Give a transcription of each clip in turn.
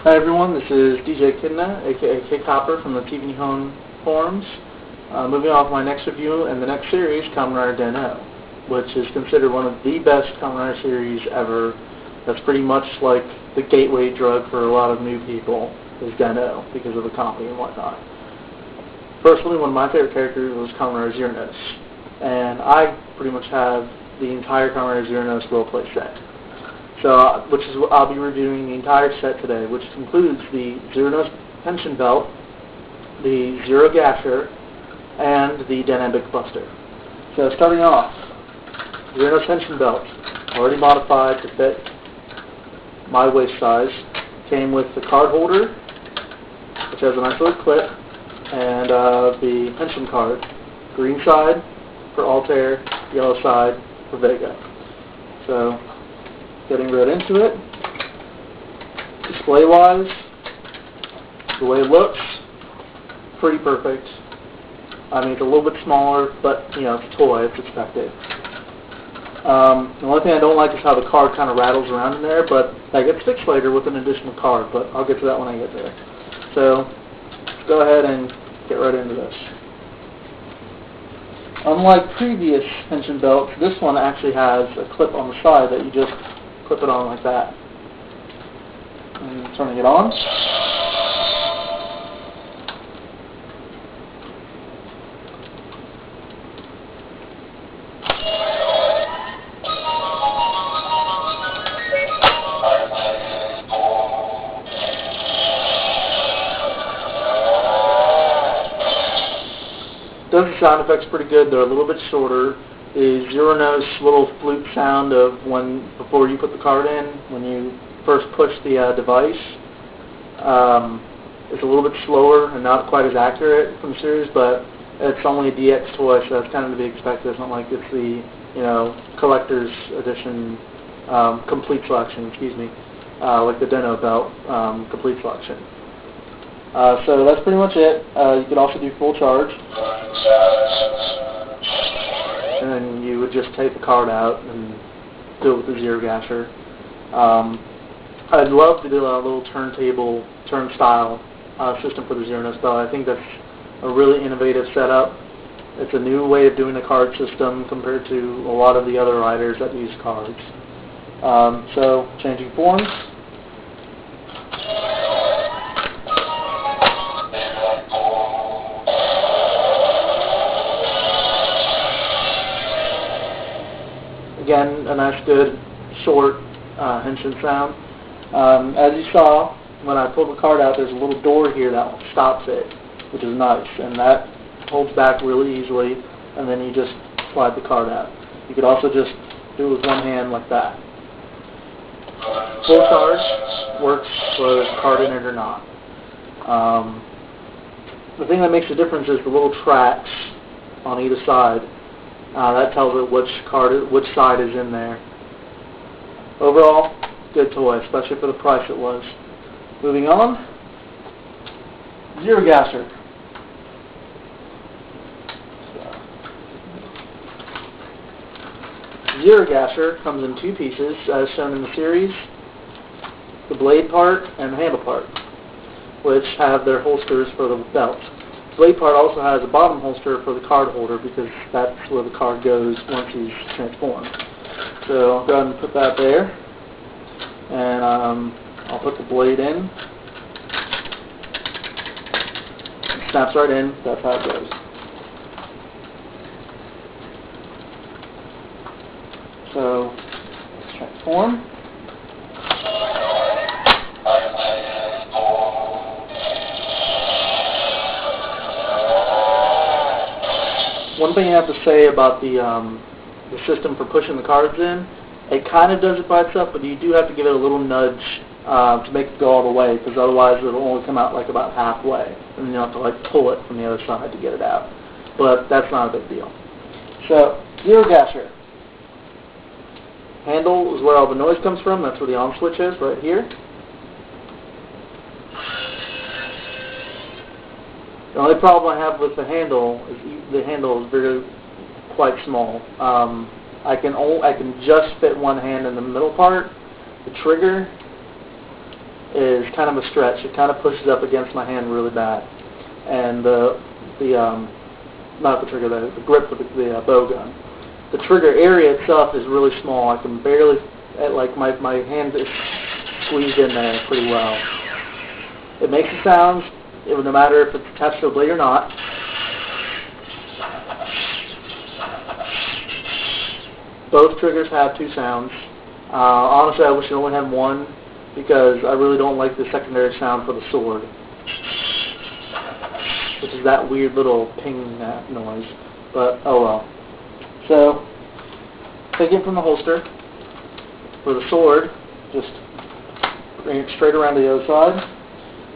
Hi everyone, this is DJ Kidna, aka K Copper from the TV Home forums. Moving on to my next review in the next series, Kamen Rider Den-O, which is considered one of the best Kamen Rider series ever. That's pretty much like the gateway drug for a lot of new people, is Den-O, because of the comedy and whatnot. Personally, one of my favorite characters was Kamen Rider Zeronos, and I pretty much have the entire Kamen Rider Zeronos roleplay set. Which is I'll be reviewing the entire set today, which includes the Zeronos Belt, the Zerogasher, and the Denebic Buster. So starting off, Zeronos Belt, already modified to fit my waist size, came with the card holder, which has a nice little clip, and the pension card, green side for Altair, yellow side for Vega. So, getting right into it. Display-wise, the way it looks, pretty perfect. I mean, it's a little bit smaller, but, you know, it's a toy, it's expected. The only thing I don't like is how the card kind of rattles around in there, but that gets fixed later with an additional card, but I'll get to that when I get there. So, let's go ahead and get right into this. Unlike previous pension belts, this one actually has a clip on the side that you just clip it on like that. And turning it on. Does the sound effects pretty good. They're a little bit shorter. The Zeronos little flute sound of before you put the card in, when you first push the device, it's a little bit slower and not quite as accurate from the series, but it's only a DX toy, so that's kind of to be expected. It's not like it's the collector's edition complete selection, like the Den-O belt complete selection. So that's pretty much it. You could also do full charge. And then you would just take the card out and do it with the Zerogasher. I'd love to do a little turnstile system for the Zeronos Belt. I think that's a really innovative setup. It's a new way of doing the card system compared to a lot of the other riders that use cards. So, changing forms. Again, a nice, good, short henshin sound. As you saw, when I pulled the card out, there's a little door here that stops it, which is nice, and that holds back really easily, and then you just slide the card out. You could also just do it with one hand like that. Full charge works whether it's card in it or not. The thing that makes the difference is the little tracks on either side. That tells it which side is in there. Overall, good toy, especially for the price it was. Moving on, Zerogasher. Zerogasher comes in two pieces, as shown in the series: the blade part and the handle part, which have their holsters for the belt. The blade part also has a bottom holster for the card holder because that's where the card goes once he's transformed. So I'll go ahead and put that there, and I'll put the blade in. It snaps right in. That's how it goes. So let's transform. One thing I have to say about the system for pushing the cards in, it kind of does it by itself, but you do have to give it a little nudge to make it go all the way, because otherwise it'll only come out like about halfway, and then you have to like pull it from the other side to get it out. But that's not a big deal. So, Zerogasher. Handle is where all the noise comes from. That's where the on switch is, right here. The only problem I have with the handle is very quite small. I can just fit one hand in the middle part. The trigger is kind of a stretch. It kind of pushes up against my hand really bad. And not the trigger, the grip of the bow gun. The trigger area itself is really small. I can barely, like my hand is squeezed in there pretty well. It makes a sound, no matter if it's attached to a blade or not. Both triggers have two sounds. Honestly, I wish I only had one, because I really don't like the secondary sound for the sword, which is that weird little ping noise. But oh well. So, take it from the holster. For the sword, just bring it straight around to the other side.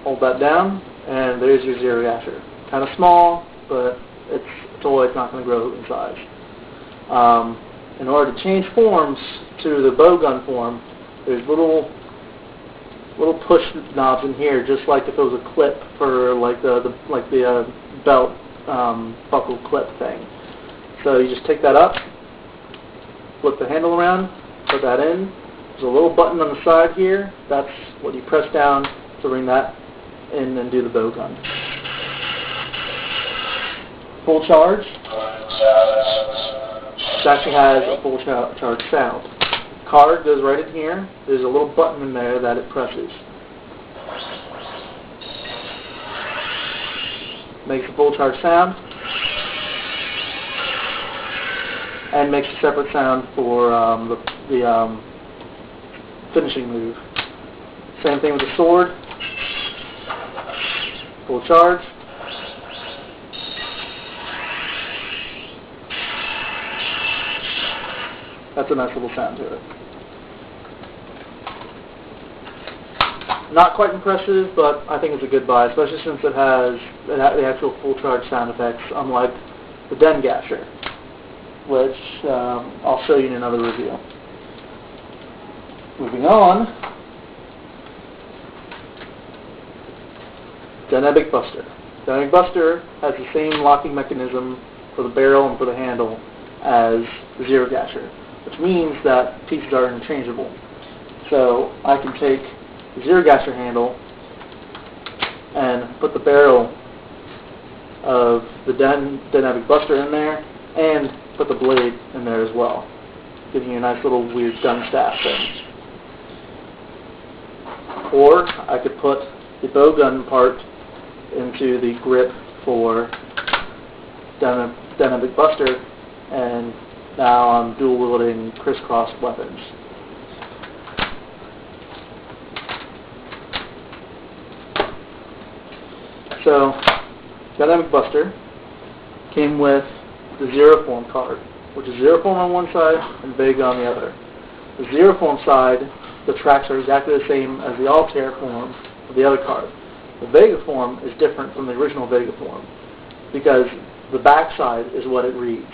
Hold that down, and there's your Zerogasher. Kind of small, but it's a toy. It's not going to grow in size. In order to change forms to the bow gun form, there's little push knobs in here, just like if it was a clip for like the belt buckle clip thing. So you just take that up, flip the handle around, put that in. There's a little button on the side here. That's what you press down to bring that in and do the bow gun. Full charge. It actually has a full charge sound. Card goes right in here. There's a little button in there that it presses. Makes a full charge sound. And makes a separate sound for the finishing move. Same thing with the sword. Full charge. That's a nice little sound to it. Not quite impressive, but I think it's a good buy, especially since it has the actual full charge sound effects, unlike the Denegasher, which I'll show you in another review. Moving on, Denebic Buster. Denebic Buster has the same locking mechanism for the barrel and for the handle as the Zerogasher, which means that pieces are interchangeable. So I can take the Zerogasher handle and put the barrel of the Denebic Buster in there and put the blade in there as well, giving you a nice little weird gun staff thing. Or I could put the bow gun part into the grip for Denebic Buster, and now I'm dual wielding crisscross weapons. So, Denebic Buster came with the Zero Form card, which is Zero Form on one side and Vega on the other. The Zero Form side, the tracks are exactly the same as the Altair form of the other card. The Vega form is different from the original Vega form because the back side is what it reads.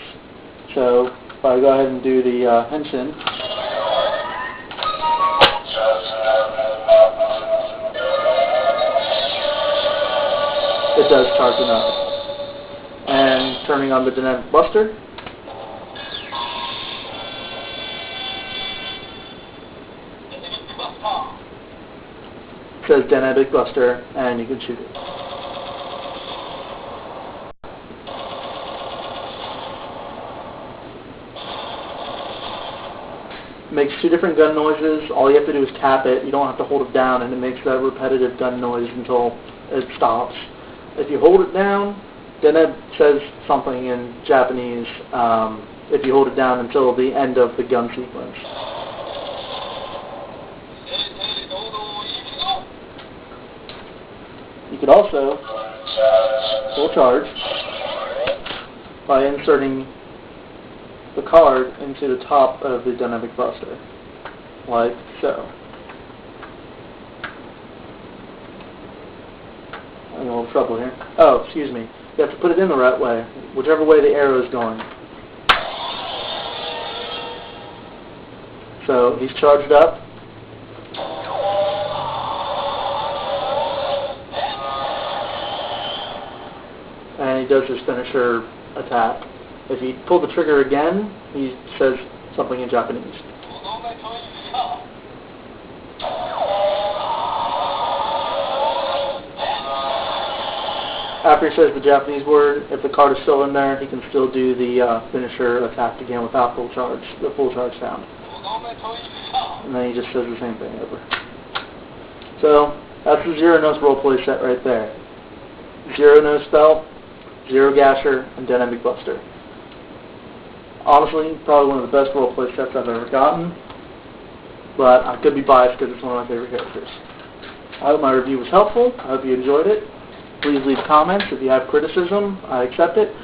So, if I go ahead and do the henshin, it does charge enough. And turning on the Denebic Buster, it says Denebic Buster, and you can shoot it. It makes two different gun noises. All you have to do is tap it. You don't have to hold it down, and it makes that repetitive gun noise until it stops. If you hold it down, then it says something in Japanese if you hold it down until the end of the gun sequence. You could also full charge by inserting the card into the top of the Denebic Buster, like so. I'm having a little trouble here. Oh, excuse me. You have to put it in the right way, whichever way the arrow is going. So he's charged up. And he does his finisher attack. If you pull the trigger again, he says something in Japanese. after he says the Japanese word, if the card is still in there, he can still do the finisher attack again without full charge, the full charge sound. And then he just says the same thing over. So, that's the Zeronos roleplay set right there. Zeronos Belt, Zerogasher, and Denebic Buster. Honestly, probably one of the best roleplay sets I've ever gotten, but I could be biased because it's one of my favorite characters. I hope my review was helpful. I hope you enjoyed it. Please leave comments. If you have criticism, I accept it.